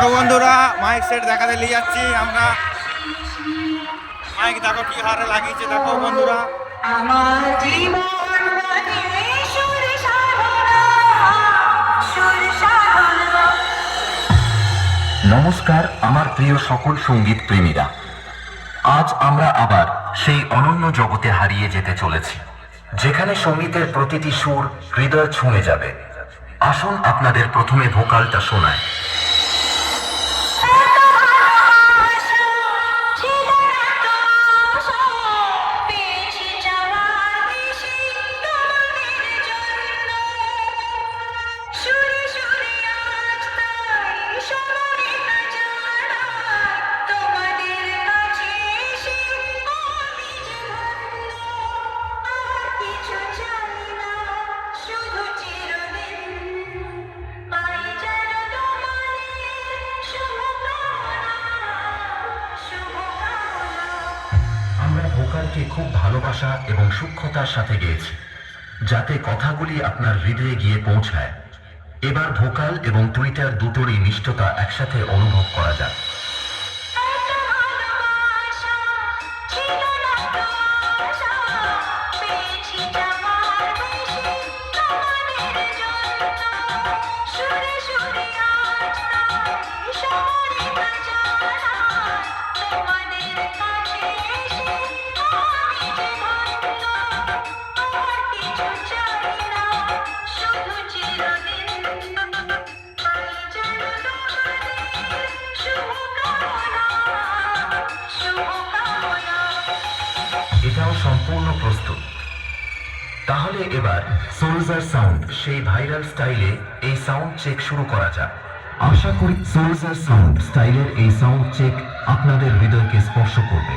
দেখো বন্ধুরা, mic set দেখাতে নিয়ে যাচ্ছি আমরা। মাইক দেখো কি হারে লাগিয়েছে, দেখো বন্ধুরা। আমার জীবন নমস্কার আমার প্রিয় সকল সঙ্গীত প্রেমীরা, আজ আমরা আবার সেই অনন্য জগতে হারিয়ে যেতে চলেছি, যেখানে সঙ্গীতের প্রতিটি সুর হৃদয় ছুঁয়ে যাবে। আসুন আপনাদের প্রথমে ভোকালটা শোনায়। আমরা ভোকালকে খুব ভালোবাসা এবং সূক্ষ্মতার সাথে গেয়েছি, যাতে কথাগুলি আপনার হৃদয়ে গিয়ে পৌঁছায়। এবার ভোকাল এবং টুইটার দুটোরই নিষ্ঠতা একসাথে অনুভব করা যাক। এটাও সম্পূর্ণ প্রস্তুত। তাহলে এবার সোলজার সাউন্ড, সেই ভাইরাল স্টাইলে এই সাউন্ড চেক শুরু করা যাক। আশা করি সোলজার সাউন্ড স্টাইলের এই সাউন্ড চেক আপনাদের হৃদয়কে স্পর্শ করবে।